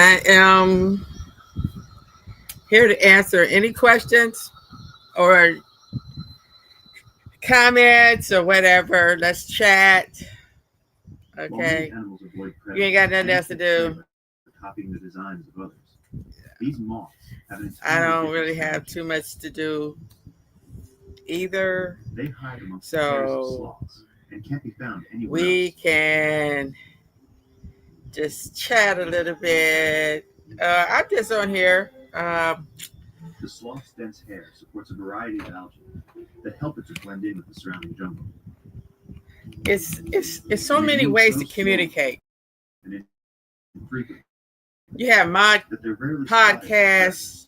I am here to answer any questions or comments or whatever. Let's chat. Okay. You ain't got nothing else to do. I don't really have too much to do either. So we can just chat a little bit. I'm just on here. The sloth's dense hair supports a variety of algae that help it to blend in with the surrounding jungle. It's so many ways to communicate. You have my podcast,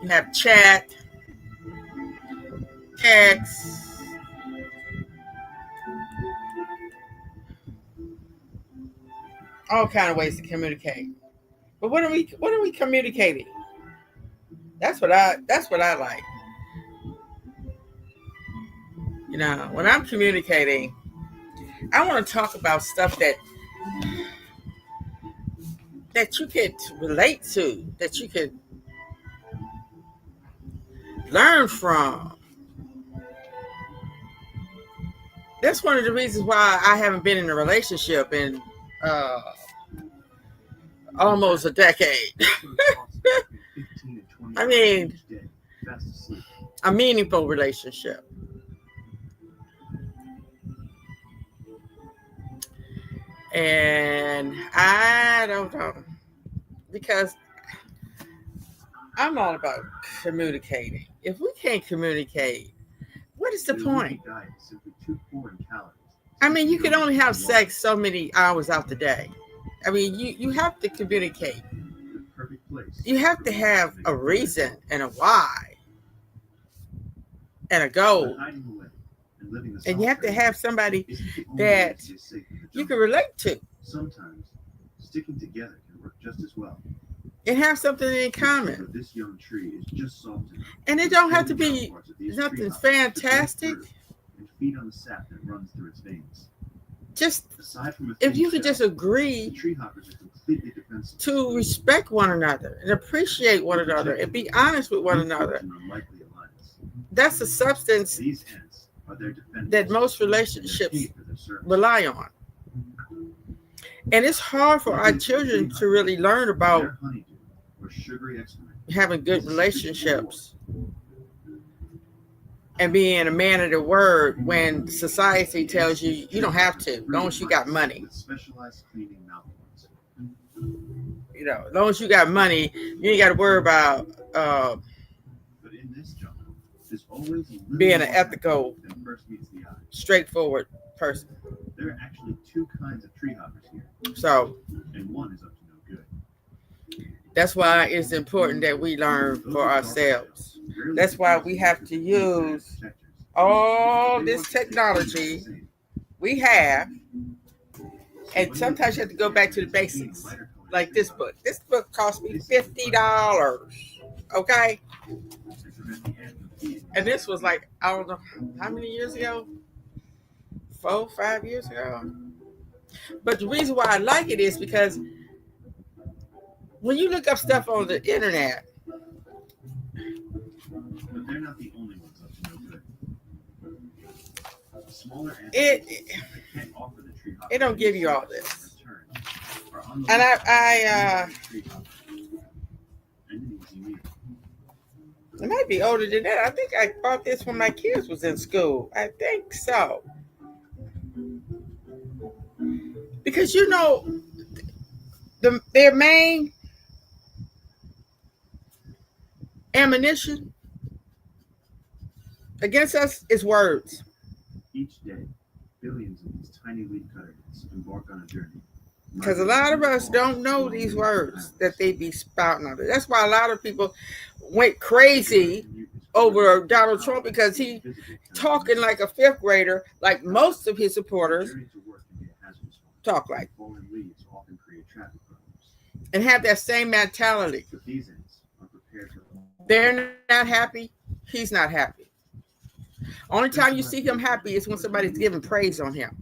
you have chat, text, all kind of ways to communicate. But what are we communicating? That's what I like. You know, when I'm communicating, I want to talk about stuff that you could relate to, that you could learn from. That's one of the reasons why I haven't been in a relationship in almost a decade. I mean, a meaningful relationship. And I don't know, because I'm all about communicating. If we can't communicate, what is the point? I mean, you can only have sex so many hours out the day. I mean, you have to communicate. You have to have a reason and a why and a goal. And you have to have somebody that you can relate to. Sometimes sticking together can work just as well. And have something in common. This young tree is just soft enough. And it don't have to be nothing fantastic. And feed on the sap that runs through its veins. Just if you could just agree to respect one another and appreciate one another and be honest with one another. That's the substance that most relationships rely on. And it's hard for our children to really learn about having good relationships and being a man of the word when society tells you you don't have to, as long as you got money. You know, as long as you got money, you ain't got to worry about being an ethical, straightforward person. There are actually two kinds of tree hoppers here. So, and one is up to no good. That's why it's important that we learn for ourselves. That's why we have to use all this technology we have. And sometimes you have to go back to the basics. Like this book. This book cost me $50. Okay? And this was like, I don't know how many years ago? 4, 5 years ago. But the reason why I like it is because when you look up stuff on the internet, but they're not the only ones up to no good. It don't give you all this. And I might be older than that. I think I bought this when my kids was in school. I think so. Because you know, their main ammunition against us is words. Each day, billions of these tiny leaf cutters embark on a journey. Because a lot of us don't know these words that they be spouting out there. That's why a lot of people went crazy over Donald Trump, because he talking like a fifth grader, like most of his supporters talk like, and have that same mentality. They're not happy. He's not happy. Only time you see him happy is when somebody's giving praise on him.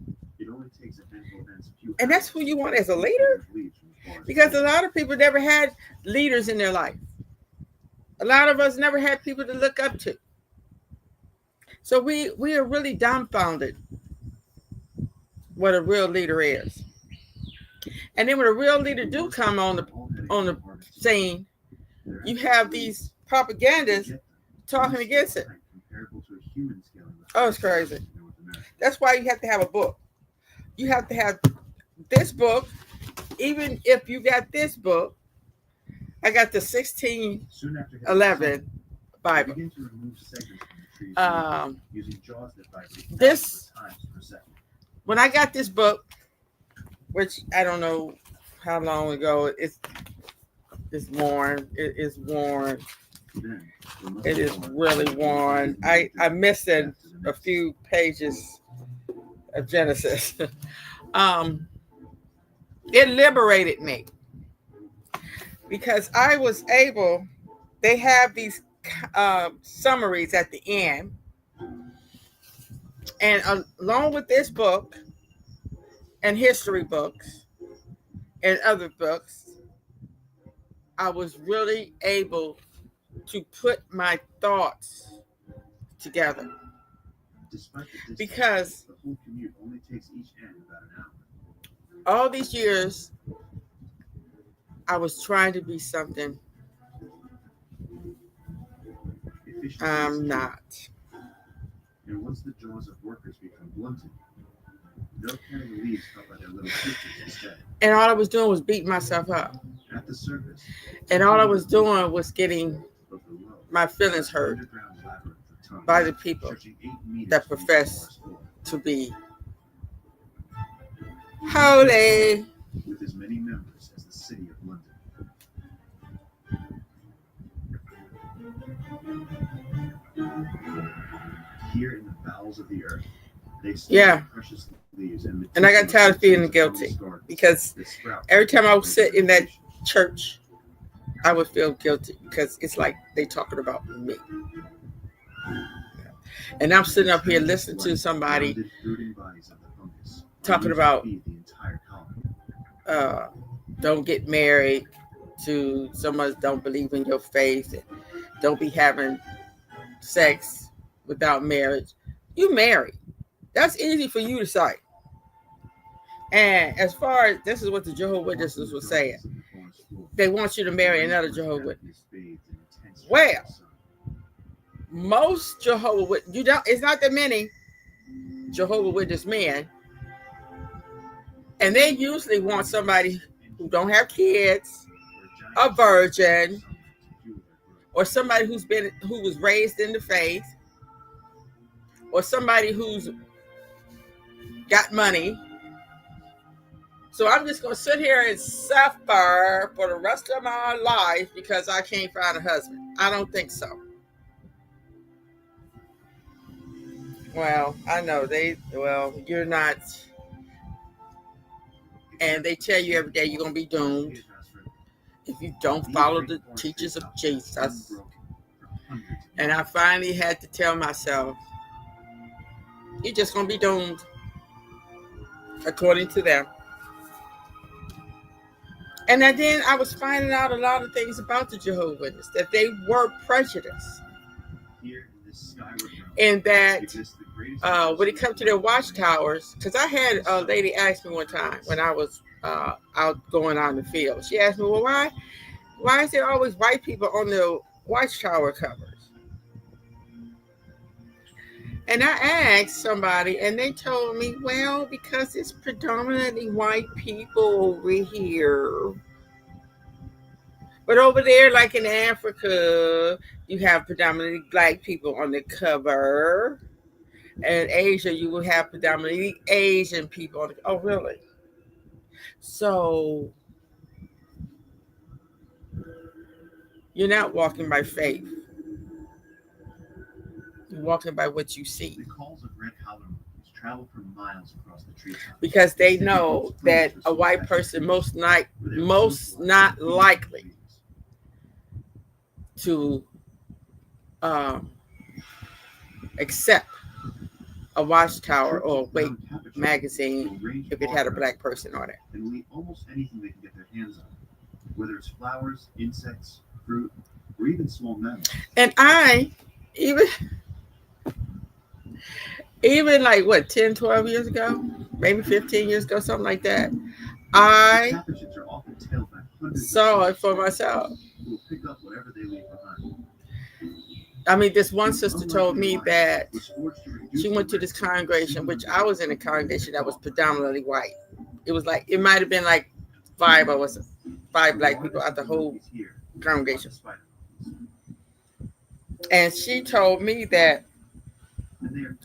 And that's who you want as a leader? Because a lot of people never had leaders in their life. A lot of us never had people to look up to. So we are really dumbfounded what a real leader is. And then when a real leader do come on the scene, you have these propagandists talking against it. Oh, it's crazy. That's why you have to have a book. You have to have this book. Even if you got this book, I got the 1611 Bible. This, when I got this book, which I don't know how long ago, it's worn. It is worn. It is really worn. I missed a few pages of Genesis. It liberated me because I was able, they have these summaries at the end. And along with this book and history books and other books, I was really able to put my thoughts together. Because the whole commute only takes each end about an hour. All these years, I was trying to be something I'm not. And once the jaws of workers become blunted, they'll carry the leaves cut by their little sisters instead. And all I was doing was beating myself up. At the surface. And all I was doing was getting my feelings hurt by the people that profess to be holy. With as many members as the city of London. Here in the bowels of the earth, they precious leaves and I got tired of feeling guilty because every time I would sit in that church, I would feel guilty because it's like they talking about me. And I'm sitting up here listening to somebody talking about don't get married to someone don't believe in your faith, and don't be having sex without marriage. You married. That's easy for you to say. And as far as this is what the Jehovah's Witnesses were saying, they want you to marry another Jehovah's Witness. Well, most Jehovah's Witnesses, it's not that many Jehovah's Witness men, and they usually want somebody who don't have kids, a virgin, or somebody who was raised in the faith, or somebody who's got money. So I'm just going to sit here and suffer for the rest of my life because I can't find a husband. I don't think so. Well, I know you're not. And they tell you every day you're going to be doomed if you don't follow the teachings of Jesus. And I finally had to tell myself, you're just going to be doomed according to them. And then I was finding out a lot of things about the Jehovah's Witnesses, that they were prejudiced. And that when it comes to their watchtowers, because I had a lady ask me one time when I was out going out in the field, she asked me, well, why is there always white people on the watchtower covers? And I asked somebody, and they told me, well, because it's predominantly white people over here. But over there, like in Africa, you have predominantly black people on the cover. And Asia, you will have predominantly Asian people on the cover. Oh, really? So you're not walking by faith. You're walking by what you see. The calls of red collar travel for miles across the treetops. Because they know that a white person most not likely to accept a watchtower or wait magazine if it had a black person on it. And will eat almost anything they can get their hands on, whether it's flowers, insects, fruit, or even small mammals. And I, even like what, 10, 12 years ago, maybe 15 years ago, something like that, I saw it for myself. Who will pick up whatever they leave behind. I mean, this one sister told me that she went to this congregation, which I was in a congregation that was predominantly white. It was like, it might have been like 5 black people out the whole congregation. And she told me that,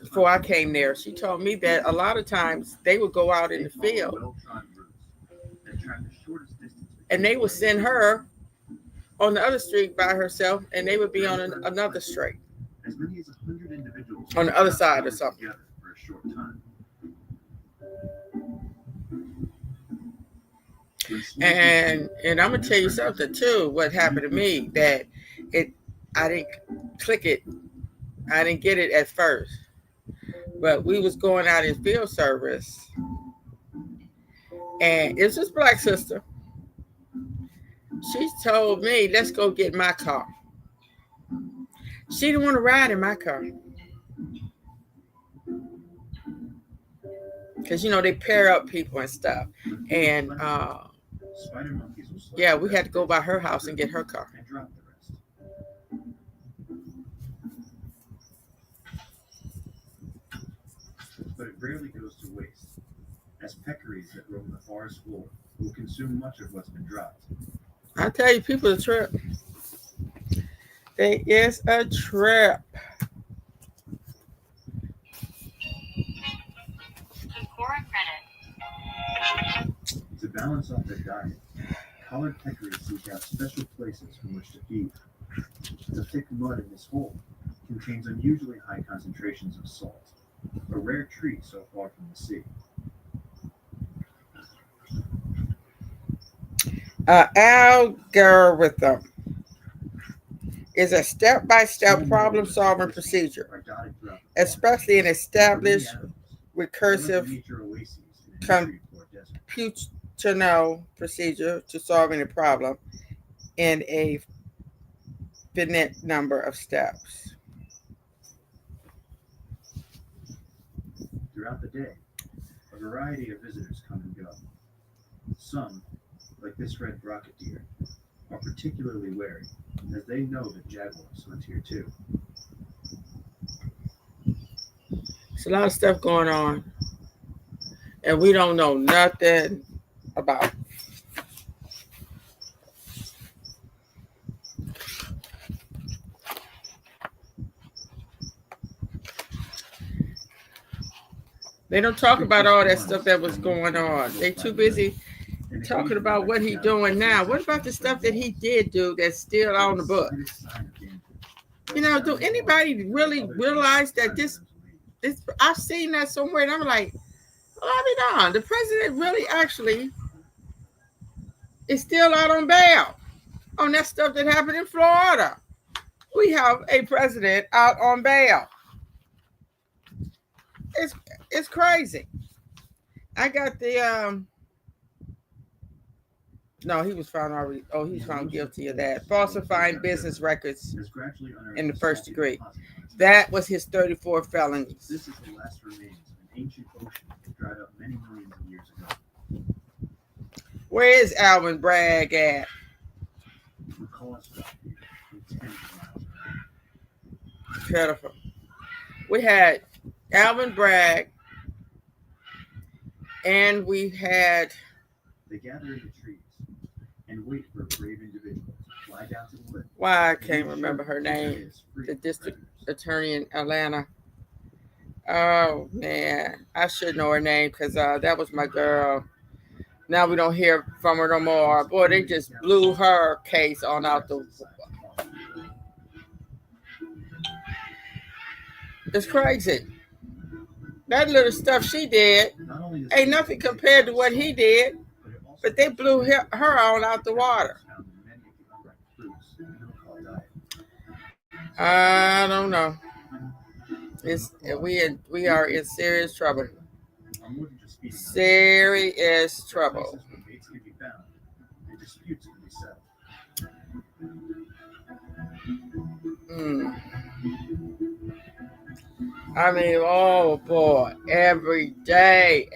before I came there, she told me that a lot of times they would go out in the field and they would send her on the other street by herself, and they would be on another street on the other side or something. And I'm gonna tell you something too. What happened to me, that I didn't click it. I didn't get it at first, but we was going out in field service, and it's this black sister. She told me, let's go get my car. She didn't want to ride in my car. Because, you know, they pair up people and stuff. And, yeah, we had to go by her house and get her car. But it rarely goes to waste, as peccaries that roam the forest floor will consume much of what's been dropped. I tell you, people are a trip. They is a trip. To balance off their diet, collared peccaries seek out special places from which to feed. The thick mud in this hole contains unusually high concentrations of salt, a rare treat so far from the sea. Algorithm is a step-by-step problem-solving procedure, especially an established recursive computational procedure to solving a problem in a finite number of steps. Throughout the day, a variety of visitors come and go. Some, like this red rocket deer, are particularly wary, as they know that jaguars hunt here too. There's a lot of stuff going on, and we don't know nothing about. They don't talk about all that stuff that was going on. They too busy talking about what he's doing now. What about the stuff that he did do that's still on the book? You know, do anybody really realize that this I've seen that somewhere, and I'm like, oh, the president really actually is still out on bail on that stuff that happened in Florida. We have a president out on bail. It's crazy. I got the no, he was found already. Oh, he's found guilty of that. Falsifying business records in the first degree. That was his 34 felonies. This is the last remains of an ancient ocean that dried up many millions of years ago. Where is Alvin Bragg at? Pitiful. We had Alvin Bragg, and we had. They gather in the trees and wait for a brave individual to fly down to the lip. Why I can't remember her name. The district attorney in Atlanta. Oh man, I should know her name because that was my girl. Now we don't hear from her no more. Boy, they just blew her case on out the. It's crazy. That little stuff she did ain't nothing compared to what he did, but they blew her on out the water. I don't know. We are in serious trouble. serious trouble. Where mates can be found and disputes can be settled. I mean, oh boy, every day,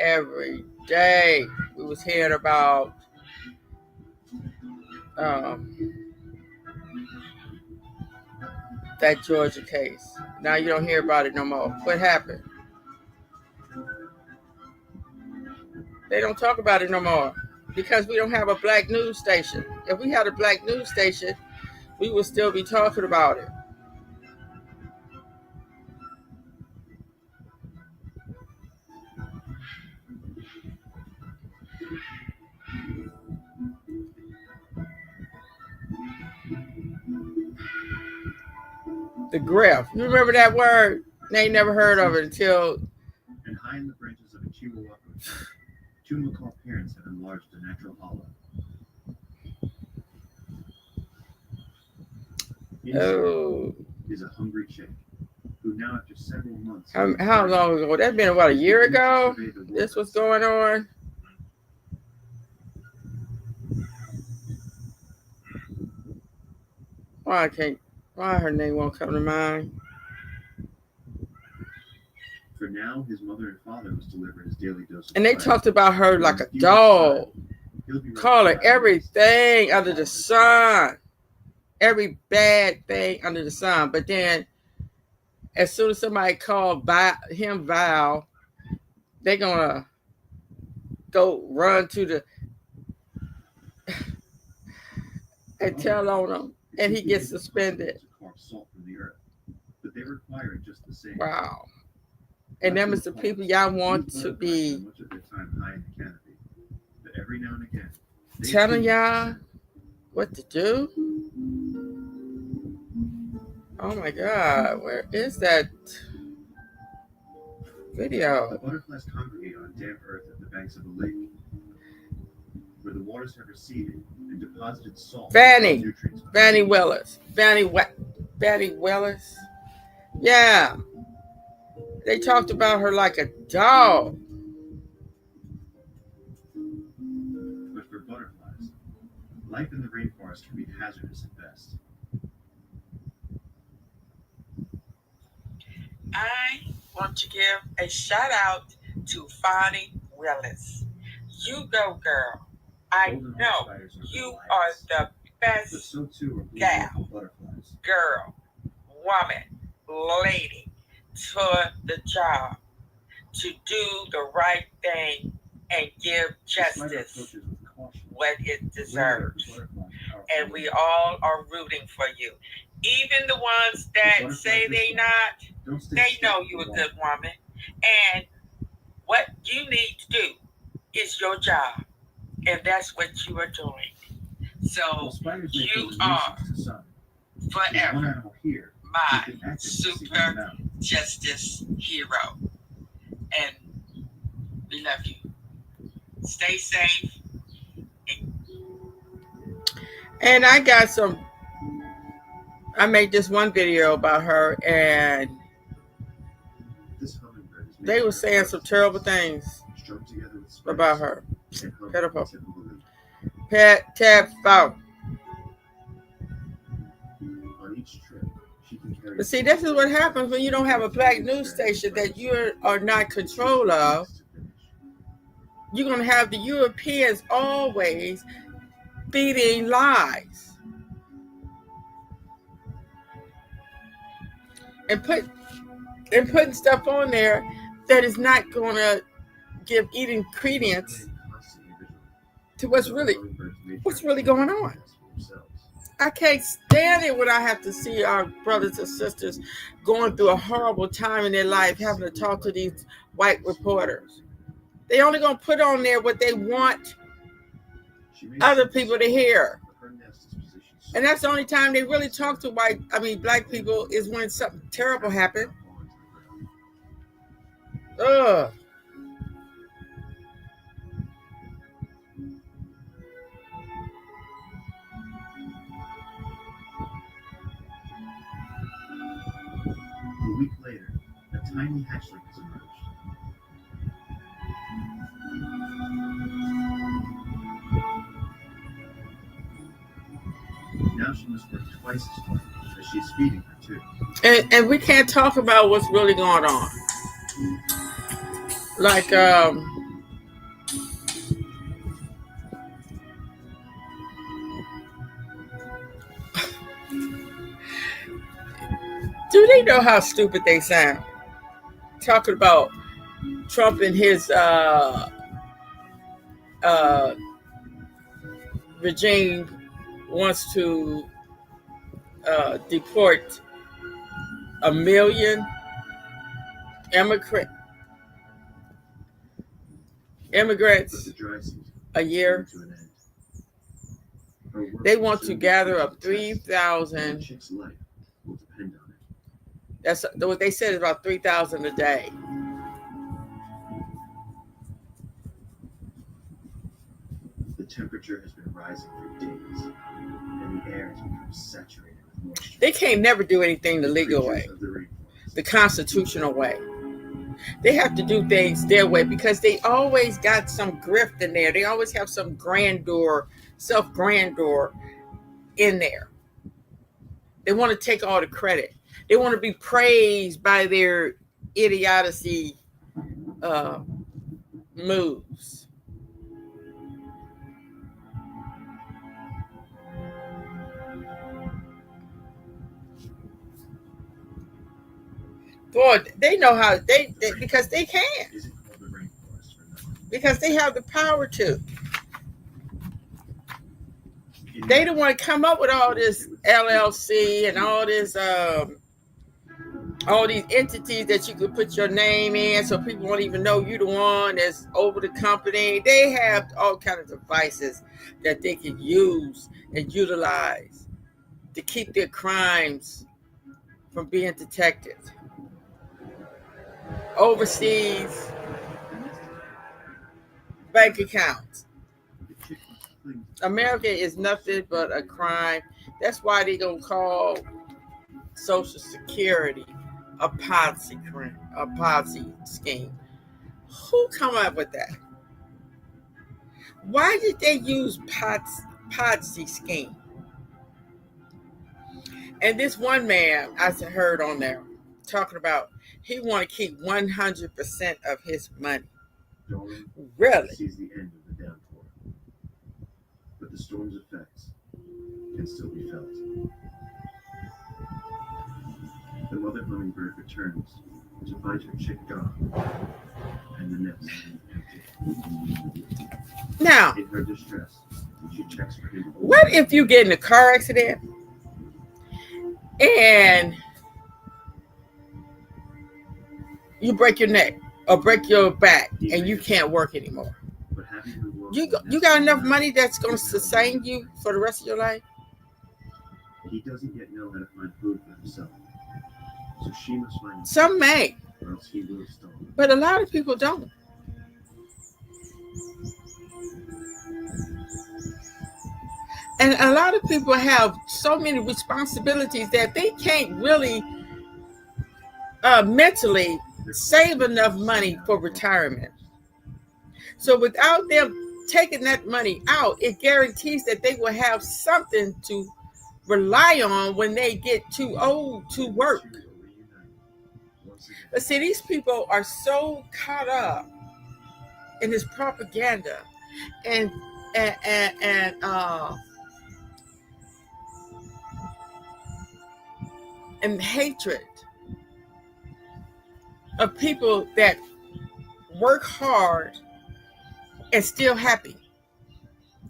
we was hearing about that Georgia case. Now you don't hear about it no more. What happened? They don't talk about it no more because we don't have a black news station. If we had a black news station, we would still be talking about it. The Griff. You remember that word? They never heard of it until. And high in the branches of a Chihuahua tree, two macaw parents have enlarged a natural hollow. Oh. Is a hungry chick who now, after several months. How long ago? That's been about a year ago. This was going on. Why her name won't come to mind? For now, his mother and father must deliver his daily dose of and they talked about her like a dog. Call her everything under the sun. Every bad thing under the sun. But then, as soon as somebody called him vile, they're going to go run to the and tell on him. And he gets suspended. Wow. And them is the people y'all want to be telling y'all what to do. Oh my God, where is that video? The butterflies congregate on damp earth at the banks of a lake, where the waters have receded and deposited salt. Fannie Willis. Yeah. They talked about her like a dog. But for butterflies, life in the rainforest can be hazardous at best. I want to give a shout out to Fannie Willis. You go, girl. I know you are the best gal, girl, woman, lady for the job to do the right thing and give justice what it deserves. And we all are rooting for you. Even the ones that say they not, they know you're a good woman. And what you need to do is your job. And that's what you are doing. So you are forever my super justice hero. And we love you. Stay safe. And I made this one video about her, and they were saying some terrible things about her. Pitiful. Pitiful. But see, this is what happens when you don't have a black news station that you are not control of. You're going to have the Europeans always feeding lies and putting stuff on there that is not going to give even credence to what's really going on. I can't stand it when I have to see our brothers and sisters going through a horrible time in their life, having to talk to these white reporters. They only going to put on there what they want other people to hear. And that's the only time they really talk to black people is when something terrible happened. Ugh. A week later, a tiny hatchling has emerged. now she must work twice as hard as she's feeding her too. And we can't talk about what's really going on. Like, do they know how stupid they sound? Talking about Trump and his regime wants to deport 1 million immigrants a year. They want to gather up 3,000. That's what they said, is about 3,000 a day. The temperature has been rising for days, and the air has become saturated with moisture. They can't never do anything the legal way, the constitutional way. They have to do things their way because they always got some grift in there. They always have some grandeur, self-grandeur in there. They want to take all the credit. They want to be praised by their idiocy moves. Boy, they know how they because they can. Because they have the power to. They don't want to come up with all this LLC and all this all these entities that you could put your name in so people won't even know you the one that's over the company. They have all kinds of devices that they can use and utilize to keep their crimes from being detected. Overseas bank accounts. America is nothing but a crime. That's why they're going to call Social Security a Ponzi scheme. Who come up with that? Why did they use Ponzi scheme? And this one man I heard on there talking about he want to keep 100% of his money. Really? Sees the end of the downpour, but the storm's effects can still be felt. The mother hummingbird returns to find her chick gone and the nest empty. Now, in her distress, she checks for him. What if you get in a car accident and you break your neck or break your back and you can't work anymore? You got enough money that's going to sustain you for the rest of your life? He doesn't yet know how to find food for himself, so she must find. Some may, or else he will starve. But a lot of people don't. And a lot of people have so many responsibilities that they can't really mentally save enough money for retirement. So without them taking that money out, it guarantees that they will have something to rely on when they get too old to work. But see, these people are so caught up in this propaganda and hatred of people that work hard and still happy.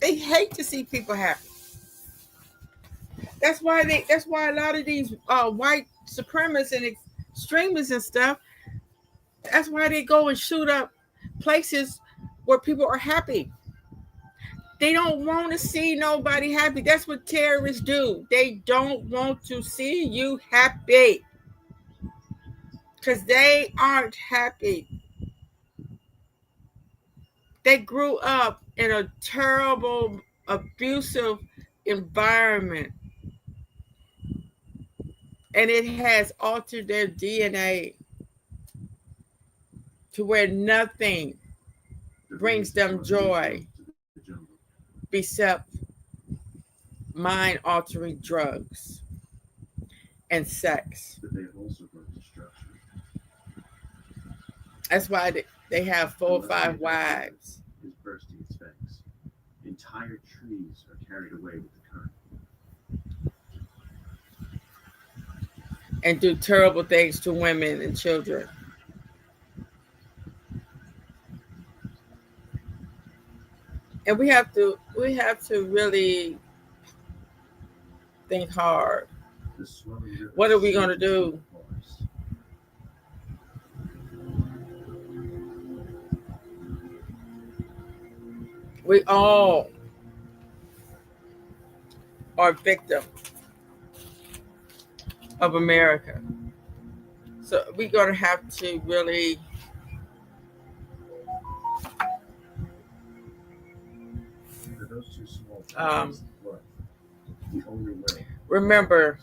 They hate to see people happy. That's why a lot of these white supremacists and extremists and stuff, that's why they go and shoot up places where people are happy. They don't want to see nobody happy. That's what terrorists do. They don't want to see you happy because they aren't happy. They grew up in a terrible, abusive environment, and it has altered their DNA to where nothing brings them joy except mind-altering drugs and sex. But they have also brought destruction. That's why they have 4 or 5 wives. Is bursting its banks. Entire trees are carried away with the current. And do terrible things to women and children. And we have to really think hard. What are we going to do? We all are victims of America. So we're going to have to really remember,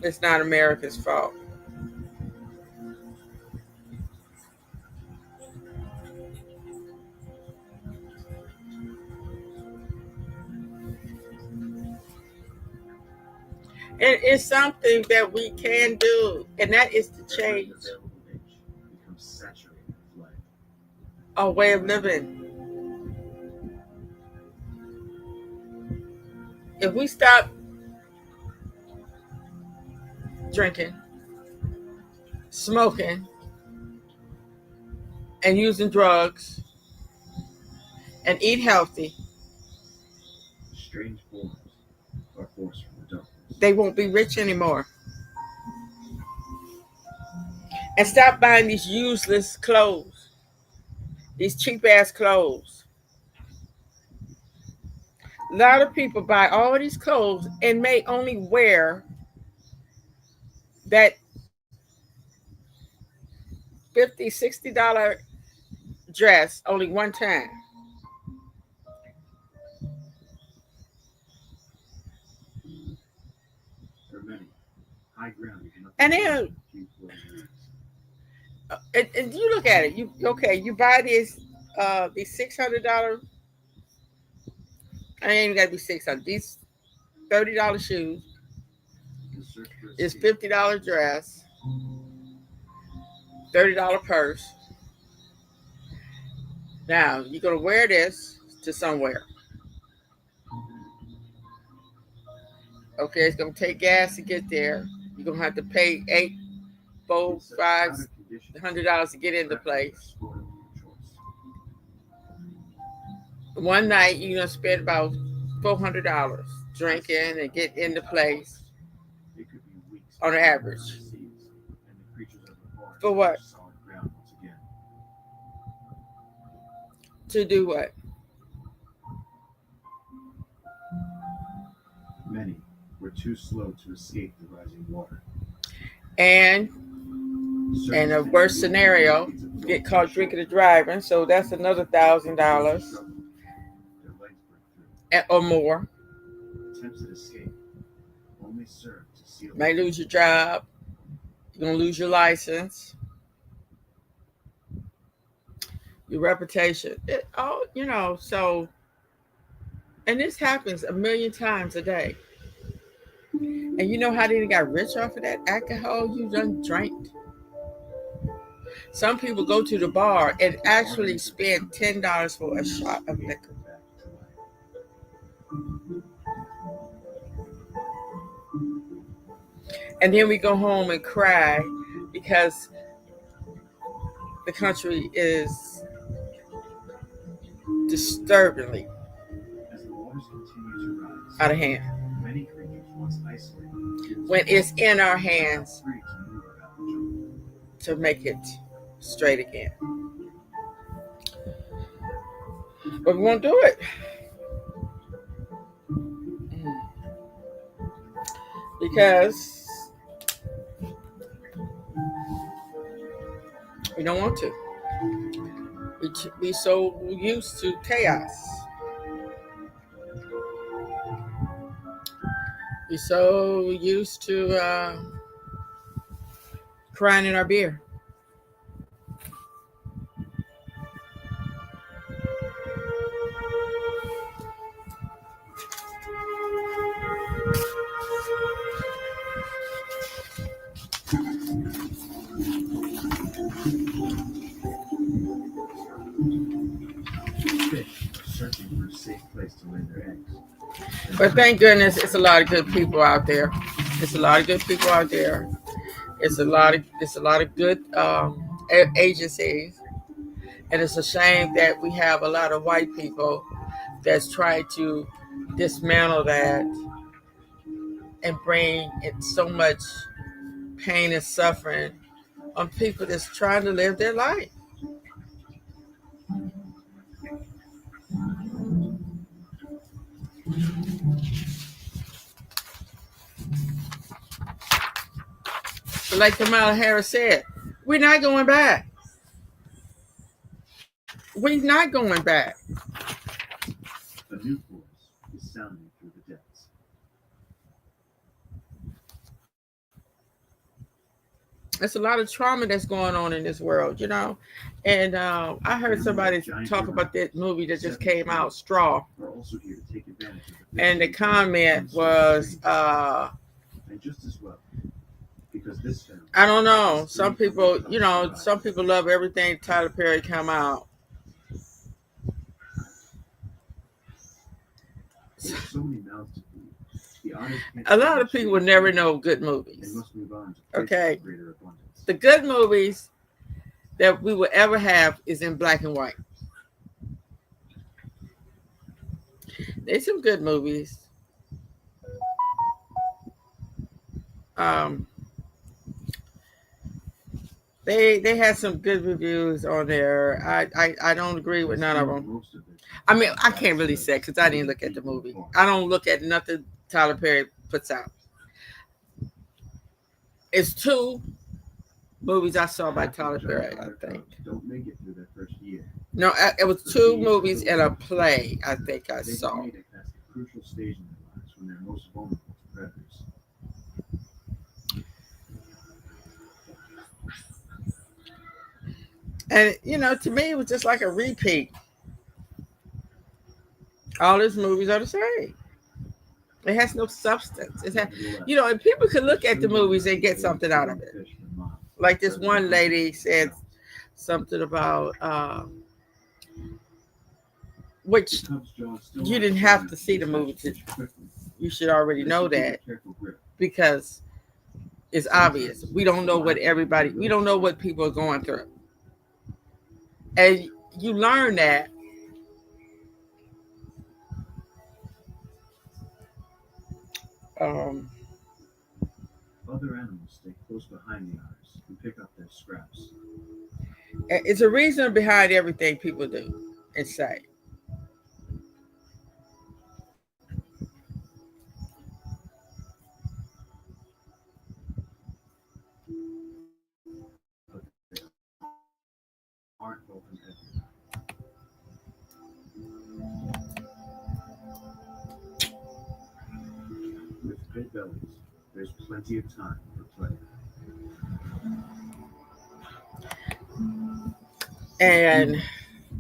it's not America's fault. It is something that we can do, and that is to change our way of living. If we stop drinking, smoking, and using drugs, and eat healthy, strange forms are forced from the darkness. They won't be rich anymore. And stop buying these useless clothes, these cheap ass clothes. A lot of people buy all these clothes and may only wear that $50, $60 dress only one time. There are many high ground. And then, and you look at it. You buy these $600. I ain't got to be $600. These $30 shoes. This $50 dress. $30 purse. Now you're gonna wear this to somewhere. Okay, it's gonna take gas to get there. You're gonna have to pay $500 to get into place. One night you're gonna spend about $400 drinking and get into place on average. For what? To do what? Many were too slow to escape the rising water. And in a worse scenario, get caught drinking and driving, so that's another $1,000 or more. Attempts at escape only serve to seal. Might lose your job. You're gonna lose your license, your reputation. So, and this happens a million times a day. And you know how they got rich off of that alcohol you done drank? Some people go to the bar and actually spend $10 for a shot of liquor. And then we go home and cry because the country is disturbingly out of hand. When it's in our hands to make it straight again. But we won't do it. Because we don't want to. We're so used to chaos. We're so used to crying in our beer. But thank goodness it's a lot of good people out there. It's a lot of good people out there. It's a lot of good agencies, and it's a shame that we have a lot of white people that's trying to dismantle that and bring it so much pain and suffering on people that's trying to live their life. But like Kamala Harris said, we're not going back. We're not going back. A new voice is sounding through the depths. There's a lot of trauma that's going on in this world, you know. And I heard somebody talk about that movie that just came out, Straw. And the comment was, and just as well, because this film, I don't know. Some people, you know, some people love everything Tyler Perry come out. So many mouths to feed. A lot of people would never know good movies. Okay. The good movies that we will ever have is in black and white. There's some good movies. They had some good reviews on there. I don't agree with none of them. I mean, I can't really say because I didn't look at the movie. I don't look at nothing Tyler Perry puts out. It's 2 movies I saw by Tyler Perry, I think. Don't make it through their first year. No, it was 2 movies and a play, I think I saw. That's the crucial stage in their lives when they're most vulnerable to predators. And, you know, to me, it was just like a repeat. All his movies are the same. It has no substance. You know, and people can look at the movies and get something out of it. Like this one lady said something about, which you didn't have to see the movie. You should already know that because it's obvious. We don't know we don't know what people are going through. And you learn that other animals stay close behind the otters and pick up their scraps. It's a reason behind everything people do and say. Aren't open everywhere. With big bellies, there's plenty of time for play. And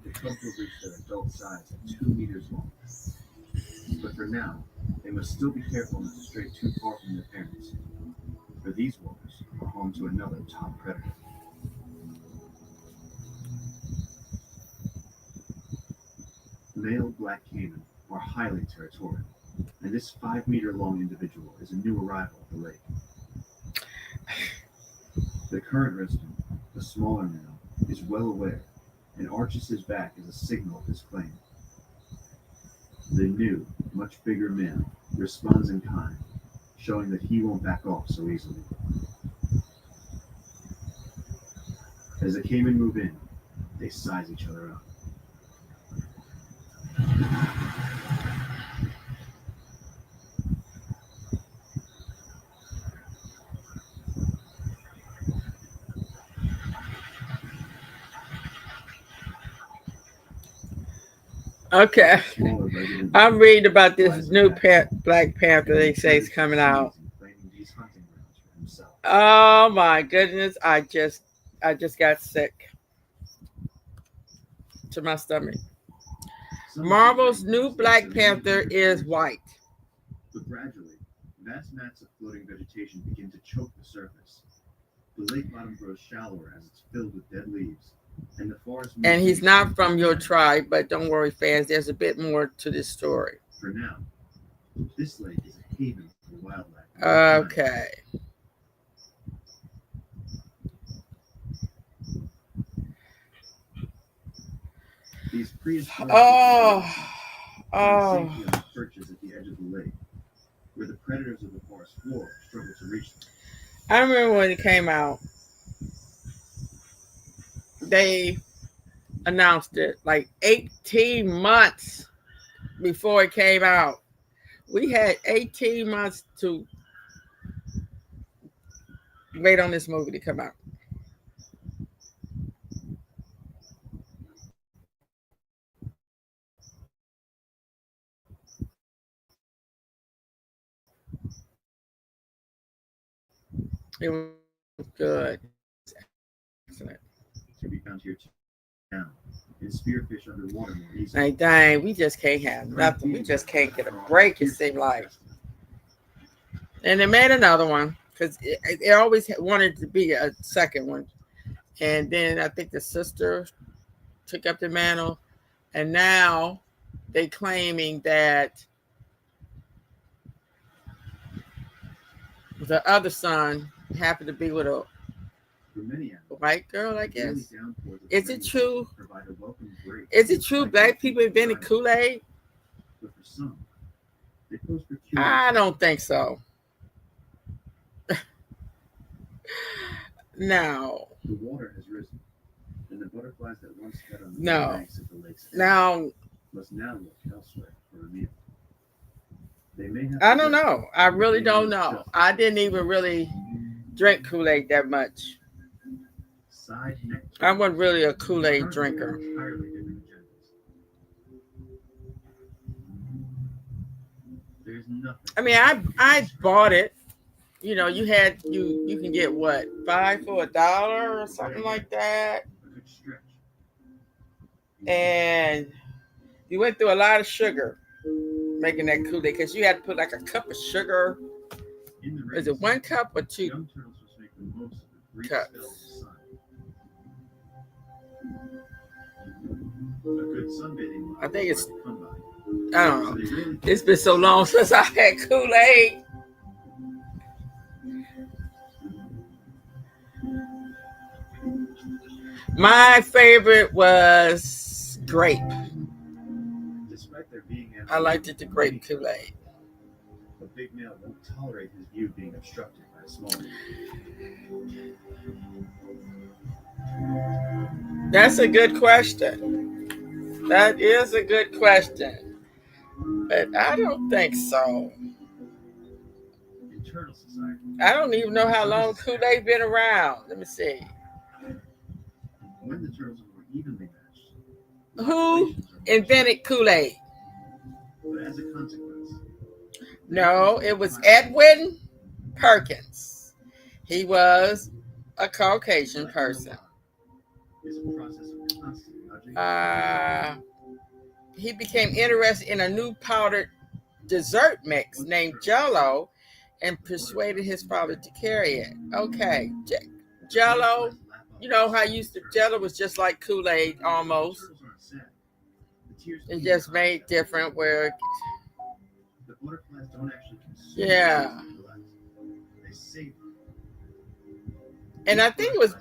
the cubs will reach their adult size at 2 meters long. But for now, they must still be careful not to stray too far from their parents, for these wolves are home to another top predator. Male black caiman are highly territorial, and this 5-meter-long individual is a new arrival at the lake. The current resident, the smaller male, is well aware and arches his back as a signal of his claim. The new, much bigger male responds in kind, showing that he won't back off so easily. As the caiman move in, they size each other up. Okay, I'm reading about this new Black Panther they say is coming out. Oh my goodness, I just got sick to my stomach. Marvel's new Black Panther is white. But gradually, vast mats of floating vegetation begin to choke the surface. The lake bottom grows shallower as it's filled with dead leaves. And he's not from your tribe, but don't worry, fans. There's a bit more to this story. For now, This lake is a haven for wildlife. Okay. These prehistoric safety on the perches at the edge of the lake, where the predators of the forest floor struggle to reach them. I remember when it came out, they announced it like 18 months before it came out. We had 18 months to wait on this movie to come out. It was good. Excellent. To be found here now. And spearfish underwater more easily. Like, dang, we just can't have nothing. We just can't get a break, it seemed like. And they made another one because it always wanted to be a second one. And then I think the sister took up the mantle. And now they claiming that the other son happened to be with a white girl, I guess. Is it true? Is it true black people invented Kool-Aid? I don't think so. No. The water has risen, and the butterflies that once fed on the banks of the lakes must now look elsewhere for a meal. They may have I don't know. I really don't know. I didn't even really drink Kool-Aid that much. I wasn't really a Kool-Aid drinker. I mean, I bought it. You know, you can get what, 5 for $1 or something like that. And you went through a lot of sugar making that Kool-Aid because you had to put like a cup of sugar. Is it 1 cup or 2 cups? I think it's, I don't know. It's been so long since I had Kool-Aid. My favorite was grape. I liked it, the grape Kool-Aid. A big male won't tolerate his view being obstructed by a small one. That's a good question. That is a good question. But I don't think so. In turtle society, I don't even know how long Kool-Aid been around. Let me see. When the turtles are more evenly matched. Who invented Kool-Aid? But as a consequence. No, it was Edwin Perkins. He was a Caucasian person. He became interested in a new powdered dessert mix named Jell-O and persuaded his father to carry it. Okay, Jell-O, you know how Jell-O was just like Kool-Aid almost. It just made different where, yeah. And I think it was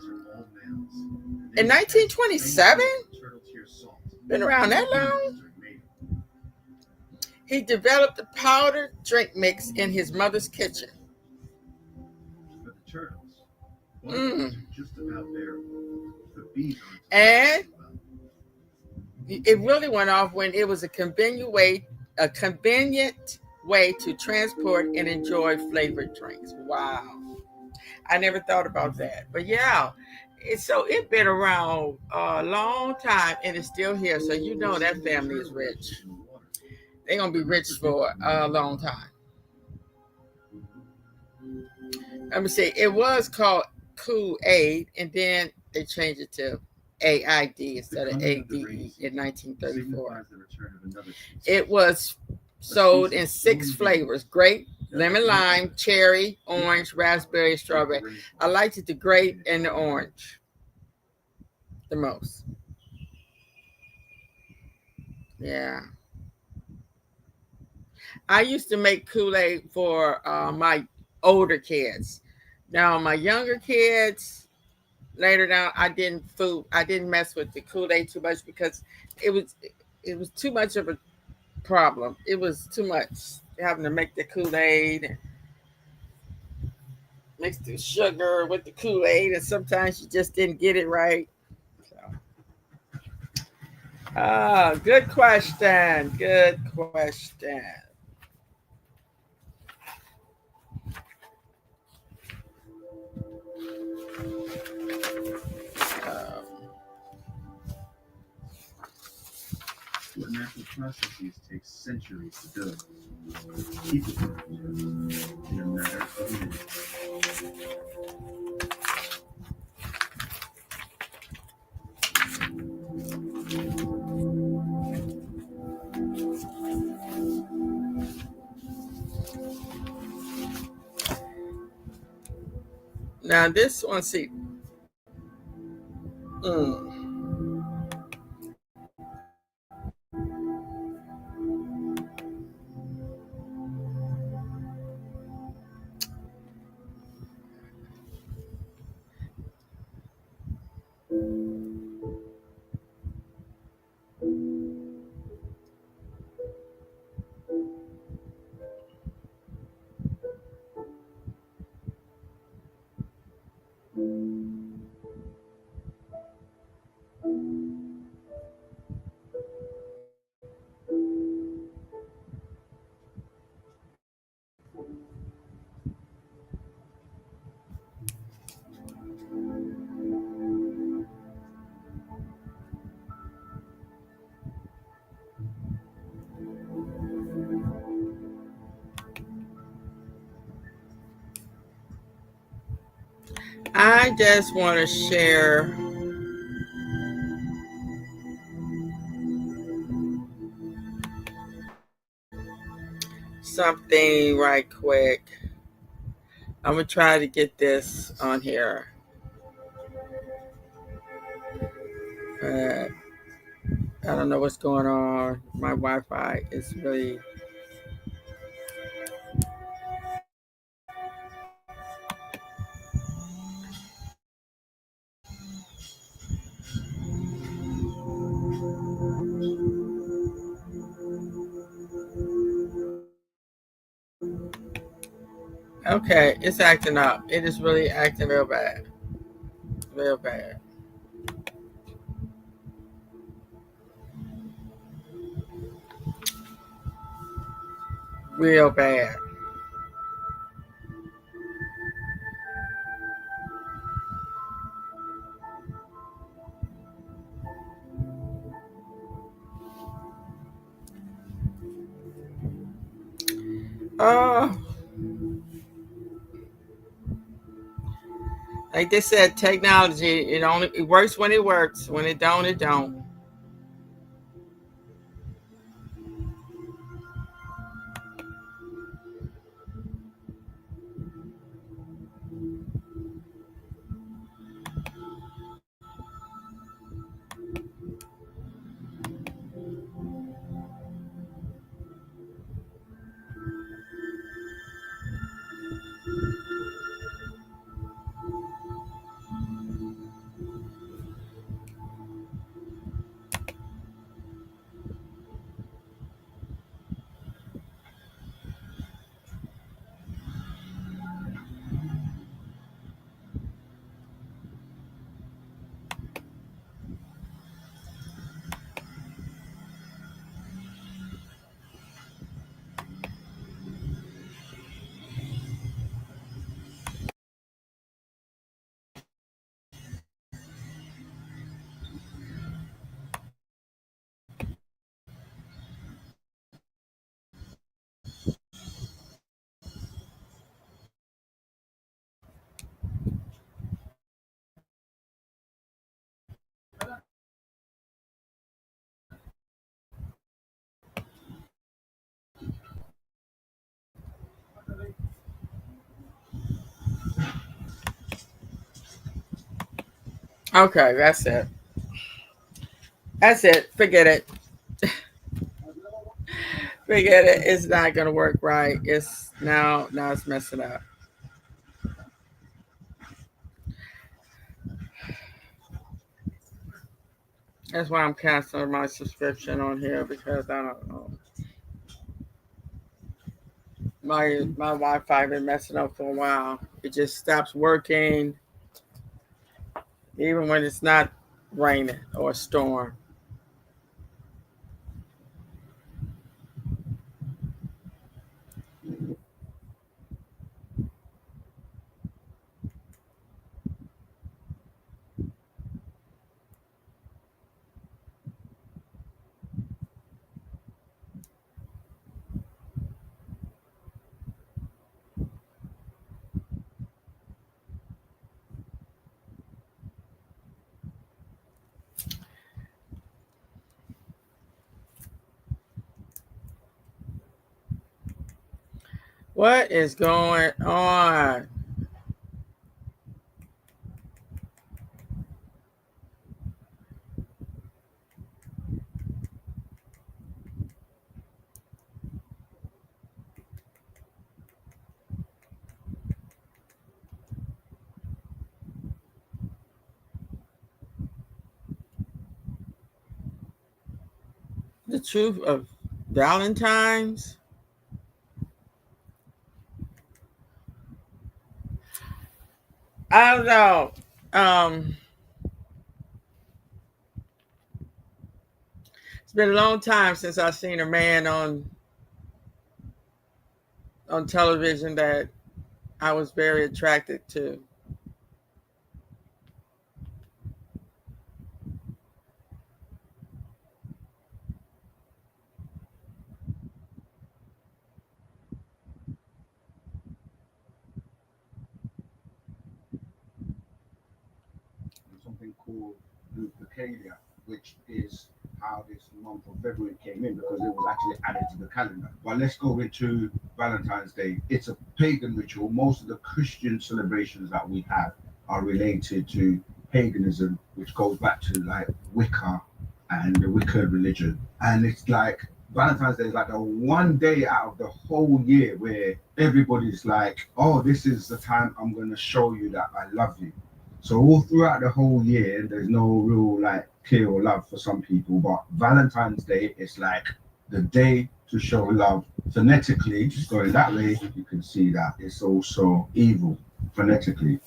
in 1927. Been around that long? He developed a powdered drink mix in his mother's kitchen. And it really went off when it was a convenient way to transport and enjoy flavored drinks. Wow. I never thought about that. But yeah, it's been around a long time and it's still here. So you know that family is rich. They're going to be rich for a long time. Let me see. It was called Kool-Aid and then they changed it to AID instead of ADE in 1934. It was sold in 6 flavors: grape, lemon, lime, cherry, orange, raspberry, strawberry. I liked it, the grape and the orange the most. Yeah. I used to make Kool-Aid for my older kids. Now my younger kids, later down, I didn't mess with the Kool-Aid too much because it was it was too much of a problem. It was too much having to make the Kool-Aid and mix the sugar with the Kool-Aid, and sometimes you just didn't get it right. So, good question. Good question. Um, What natural processes take centuries to build, people can observe in a matter of minutes. Now this one, see, mm, I just want to share something right quick. I'm gonna try to get this on here. But I don't know what's going on. My Wi-Fi is really. Okay, it's acting up. It is really acting real bad. Real bad. Real bad. Oh, like they said, technology, it works when it works. When it don't, it don't. Okay, that's it. That's it. Forget it. Forget it. It's not gonna work right. It's now it's messing up. That's why I'm canceling my subscription on here because I don't know. My Wi-Fi been messing up for a while. It just stops working, even when it's not raining or a storm. What is going on? The truth of Valentine's? I don't know. It's been a long time since I've seen a man on television that I was very attracted to. Something called Lupercalia, which is how this month of February came in because it was actually added to the calendar. But let's go into Valentine's Day. It's a pagan ritual. Most of the Christian celebrations that we have are related to paganism, which goes back to like Wicca and the Wicca religion. And it's like Valentine's Day is like the one day out of the whole year where everybody's like, oh, this is the time I'm going to show you that I love you. So all throughout the whole year, there's no real like care or love for some people, but Valentine's Day is like the day to show love. Phonetically, going that way, you can see that it's also evil phonetically,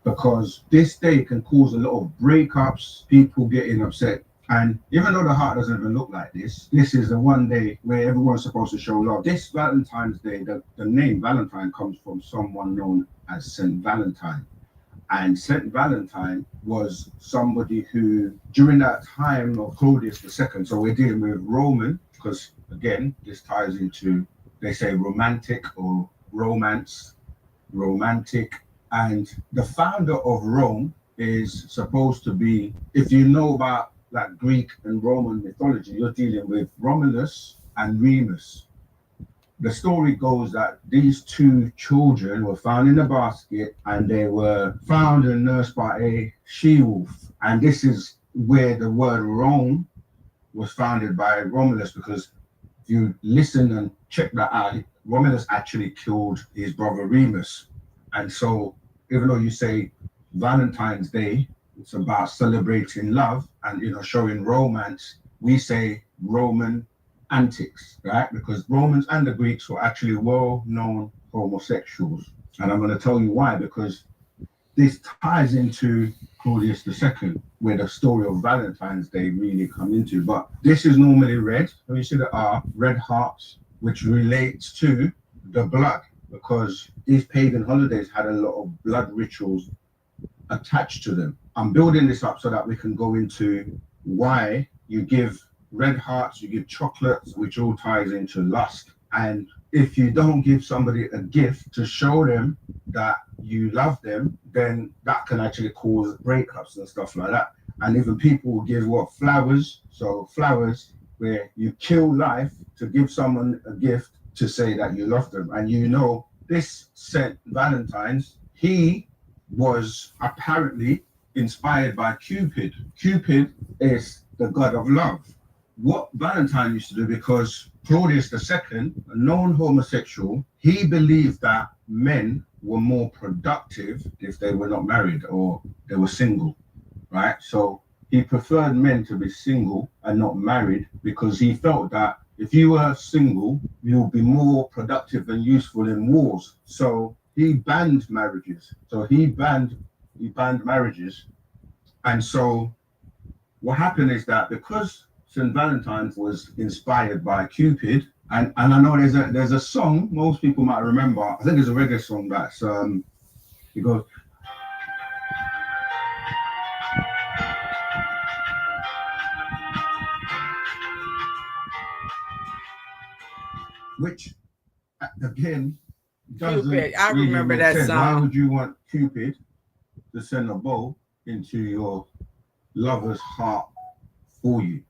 because this day can cause a lot of breakups, people getting upset. And even though the heart doesn't even look like this is the one day where everyone's supposed to show love. This Valentine's Day, the name Valentine comes from someone known as Saint Valentine. And Saint Valentine was somebody who, during that time of Claudius II, so we're dealing with Roman, because again, this ties into, they say romantic or romance, romantic. And the founder of Rome is supposed to be, if you know about like Greek and Roman mythology, you're dealing with Romulus and Remus. The story goes that these two children were found in a basket and they were found and nursed by a she-wolf. And this is where the word Rome was founded by Romulus, because if you listen and check that out, Romulus actually killed his brother Remus. And so even though you say Valentine's Day, it's about celebrating love and, you know, showing romance, we say Roman antics, right? Because Romans and the Greeks were actually well-known homosexuals. And I'm going to tell you why, because this ties into Claudius II, where the story of Valentine's Day really come into. But this is normally red. And you see there are red hearts, which relates to the blood, because these pagan holidays had a lot of blood rituals attached to them. I'm building this up so that we can go into why you give red hearts, you give chocolates, which all ties into lust. And if you don't give somebody a gift to show them that you love them, then that can actually cause breakups and stuff like that. And even people will give flowers. So flowers where you kill life to give someone a gift to say that you love them. And you know, this Saint Valentine's, he was apparently inspired by Cupid. Cupid is the god of love. what Valentine used to do, because Claudius II, a known homosexual, he believed that men were more productive if they were not married or they were single, right? So he preferred men to be single and not married because he felt that if you were single, you'll be more productive and useful in wars. So he banned marriages. He banned marriages. And so what happened is that because St. Valentine's was inspired by Cupid, and I know there's a song most people might remember. I think it's a reggae song that's it goes, which again doesn't Cupid. I really remember make that sense. song. Why would you want Cupid to send a bow into your lover's heart for you?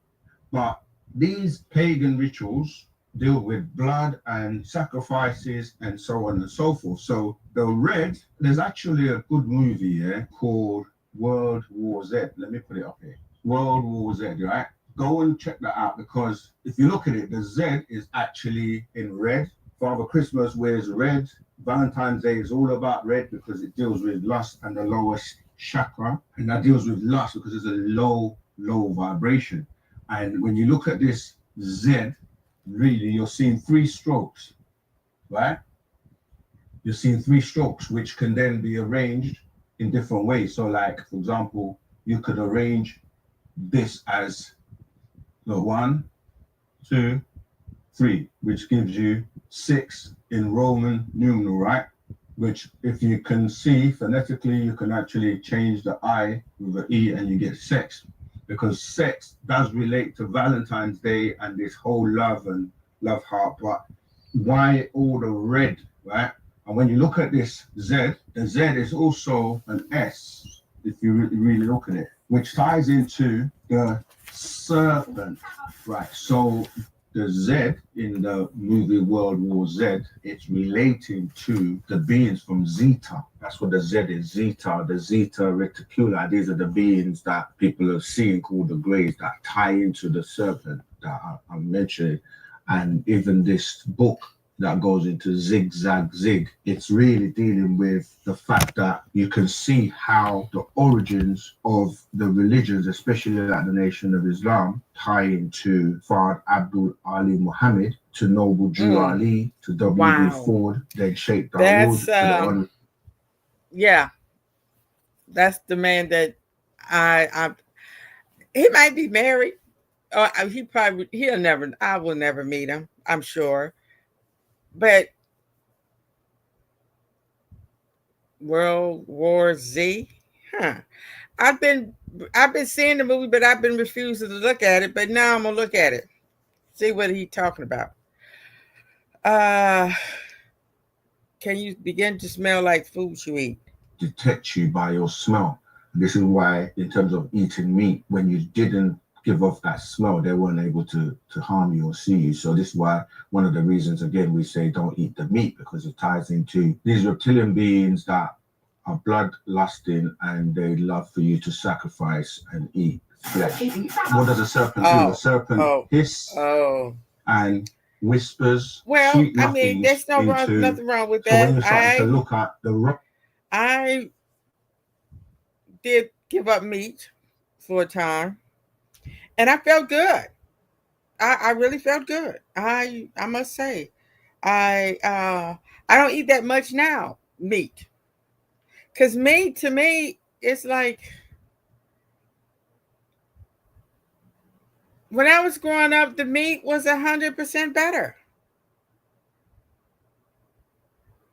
But these pagan rituals deal with blood and sacrifices and so on and so forth. So the red, there's actually a good movie here called World War Z. Let me put it up here. World War Z, right? Go and check that out, because if you look at it, the Z is actually in red. Father Christmas wears red. Valentine's Day is all about red because it deals with lust and the lowest chakra. And that deals with lust because it's a low vibration. And when you look at this Z, really, you're seeing 3 strokes, right? You're seeing 3 strokes, which can then be arranged in different ways. So like, for example, you could arrange this as the 1, 2, 3, which gives you 6 in Roman numeral, right? Which, if you can see phonetically, you can actually change the I with an E and you get sex. Because sex does relate to Valentine's Day and this whole love and love heart, but why all the red, right? And when you look at this Z, the Z is also an S, if you really look at it, which ties into the serpent, right? So the Z in the movie World War Z, it's relating to the beings from Zeta. That's what the Z is, Zeta, the Zeta Reticuli. These are the beings that people are seeing called the Greys that tie into the serpent that I'm mentioning. And even this book that goes into Zig Zag Zig, it's really dealing with the fact that you can see how the origins of the religions, especially like the Nation of Islam, tie into Fard Abdul Ali Muhammad, to Noble Drew Ali, to W.B. Ford, then Sheikh Dawood. Yeah, that's the man that he might be married. I will never meet him, I'm sure. But World War Z, I've been seeing the movie, but I've been refusing to look at it. But now I'm gonna look at it, see what he's talking about. Can you begin to smell like food you eat? Detect you by your smell. This is why, in terms of eating meat, when you didn't give off that smell, they weren't able to harm you or see you. So this is why one of the reasons, again, we say don't eat the meat, because it ties into these reptilian beings that are bloodlusting and they love for you to sacrifice and eat flesh. What does a serpent do? The serpent hiss and whispers. Well, I mean, there's nothing wrong with that. So when you're starting to look at I did give up meat for a time, and I felt good. I really felt good. I must say, I don't eat that much now, meat, because meat to me it's like, when I was growing up, the meat was 100% better.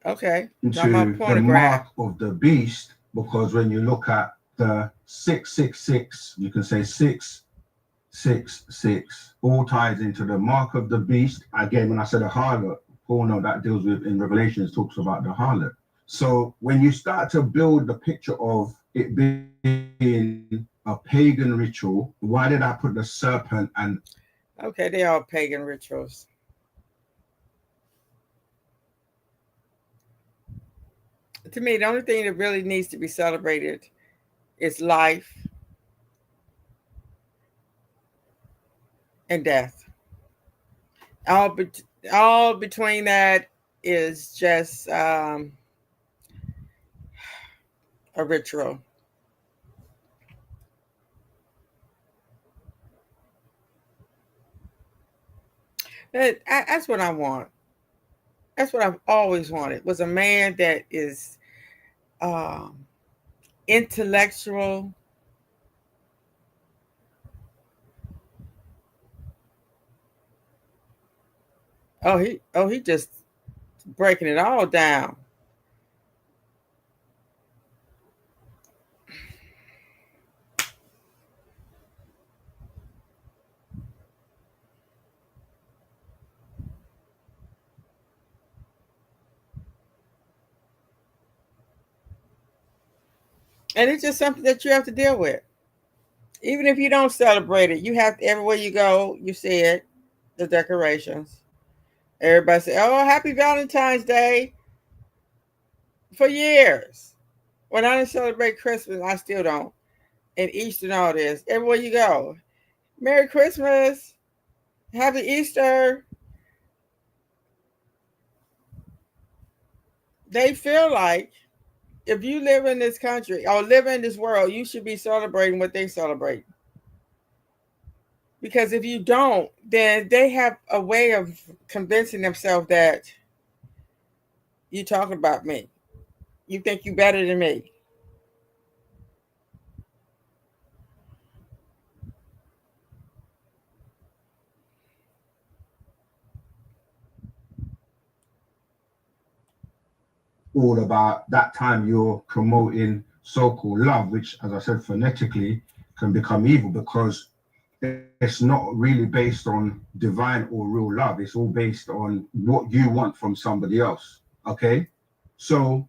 Okay. Into the mark of the beast, because when you look at the 666, you can say 666, all ties into the mark of the beast. Again, when I said a harlot, porno that deals with in Revelations talks about the harlot. So when you start to build the picture of it being a pagan ritual, why did I put the serpent and? Okay, they are pagan rituals. To me, the only thing that really needs to be celebrated is life, and death. All between that is just a ritual. That's what I want. That's what I've always wanted. Was a man that is intellectual. He just breaking it all down. And it's just something that you have to deal with. Even if you don't celebrate it, you have to, everywhere you go, you see it, the decorations. Everybody say, "Oh, happy Valentine's Day." For years. When I didn't celebrate Christmas, I still don't. And Easter and all this. Everywhere you go. Merry Christmas. Happy Easter. They feel like if you live in this country or live in this world, you should be celebrating what they celebrate. Because if you don't, then they have a way of convincing themselves that you're talking about me. You think you're better than me. All about that time you're promoting so-called love, which, as I said, phonetically can become evil because it's not really based on divine or real love. It's all based on what you want from somebody else. Okay, so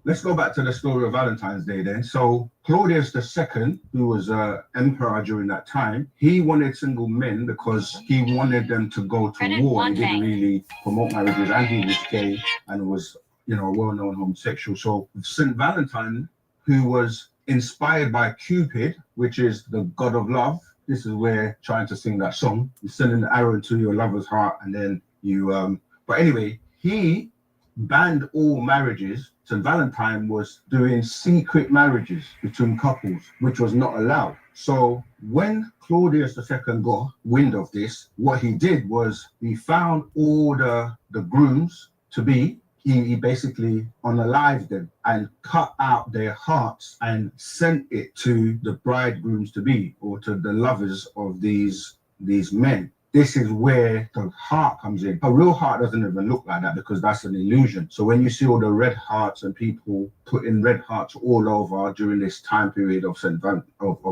let's go back to the story of Valentine's Day then. So Claudius II, who was emperor during that time, he wanted single men because he wanted them to go to war. He didn't really promote marriages, and he was gay and was, you know, a well-known homosexual. So St. Valentine, who was inspired by Cupid, which is the god of love. This is where trying to sing that song, you send an arrow into your lover's heart, and then you but anyway, he banned all marriages. St. Valentine was doing secret marriages between couples, which was not allowed. So when Claudius II got wind of this, what he did was he found all the grooms to be. He basically unalived them and cut out their hearts and sent it to the bridegrooms to be, or to the lovers of these men. This is where the heart comes in. A real heart doesn't even look like that because that's an illusion. So when you see all the red hearts and people putting red hearts all over during this time period of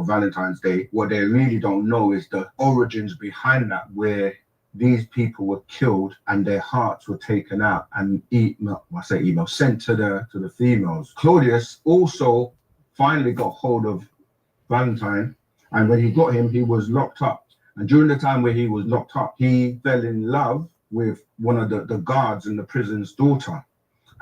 Valentine's Day, what they really don't know is the origins behind that, where these people were killed and their hearts were taken out and sent to the females. Claudius also finally got hold of Valentine, and when he got him, he was locked up. And during the time where he was locked up, he fell in love with one of the guards in the prison's daughter.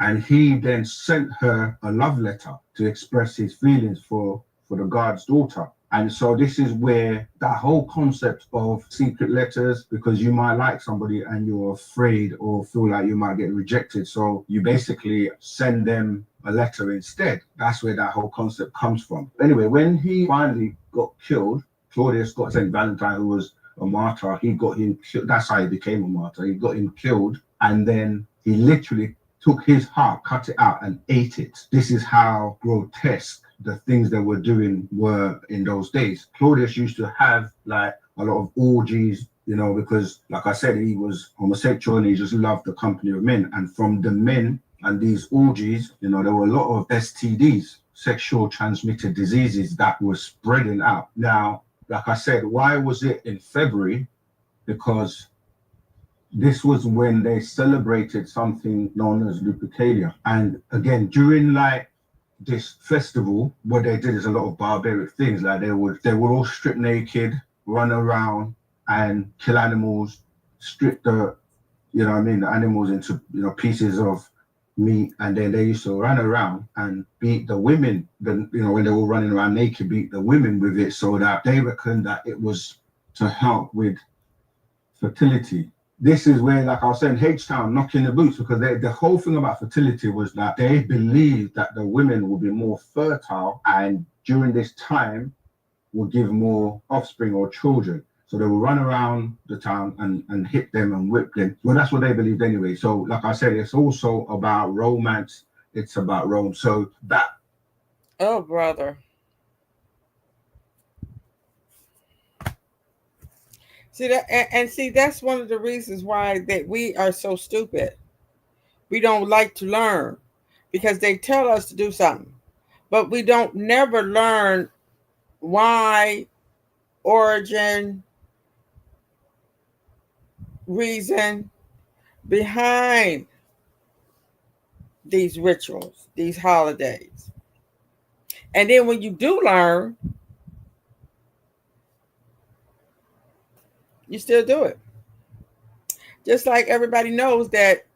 And he then sent her a love letter to express his feelings for the guard's daughter. And so this is where that whole concept of secret letters, because you might like somebody and you're afraid or feel like you might get rejected. So you basically send them a letter instead. That's where that whole concept comes from. Anyway, when he finally got killed, Claudius got St. Valentine, who was a martyr. He got him killed. That's how he became a martyr. He got him killed, and then he literally took his heart, cut it out, and ate it. This is how grotesque the things they were doing were in those days. Claudius used to have like a lot of orgies, you know, because like I said, he was homosexual and he just loved the company of men. And from the men and these orgies, you know, there were a lot of STDs, sexual transmitted diseases, that were spreading out. Now, like I said, why was it in February? Because this was when they celebrated something known as Lupercalia. And again, during like this festival, what they did is a lot of barbaric things. Like they would all strip naked, run around and kill animals, strip the animals into, pieces of meat, and then they used to run around and beat the women. Then, when they were running around naked, beat the women with it, so that they reckoned that it was to help with fertility. This is where, like I was saying, H-Town knocking the boots, because the whole thing about fertility was that they believed that the women will be more fertile and during this time will give more offspring or children. So they will run around the town and hit them and whip them. Well, that's what they believed anyway. So like I said, it's also about romance. It's about Rome. So that. Oh, brother. See that, and see, that's one of the reasons why that we are so stupid. We don't like to learn because they tell us to do something, but we don't never learn why, origin, reason behind these rituals, these holidays. And then when you do learn, you still do it. Just like everybody knows that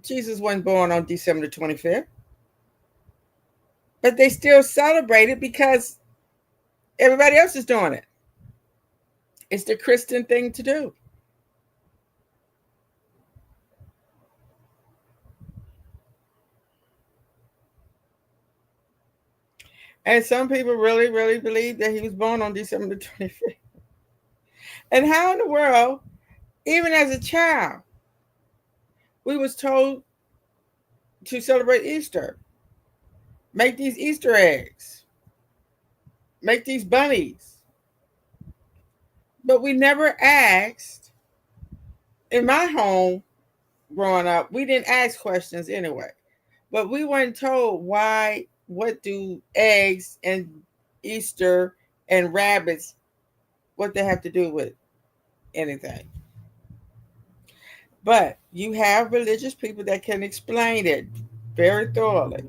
Jesus wasn't born on December 25th, but they still celebrate it because everybody else is doing it. It's the Christian thing to do. And some people really, really believe that he was born on December 25th. And how in the world, even as a child, we was told to celebrate Easter, make these Easter eggs, make these bunnies. But we never asked, in my home growing up, we didn't ask questions anyway. But we weren't told why, what do eggs and Easter and rabbits, what they have to do with anything. But you have religious people that can explain it very thoroughly.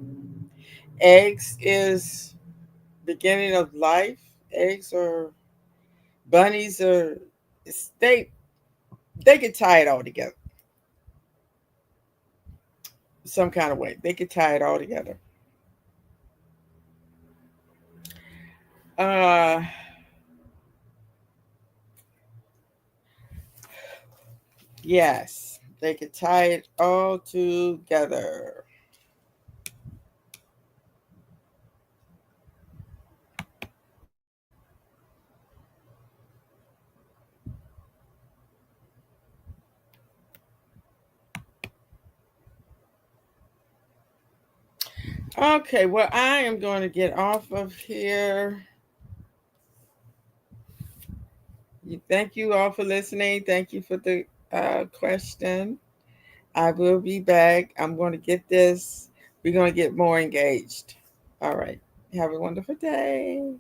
Eggs is beginning of life. Eggs are bunnies are they could tie it all together. Some kind of way. They could tie it all together. Yes, they could tie it all together. Okay, well, I am going to get off of here. Thank you all for listening. Thank you for the question. I will be back. I'm going to get this. We're going to get more engaged. All right. Have a wonderful day.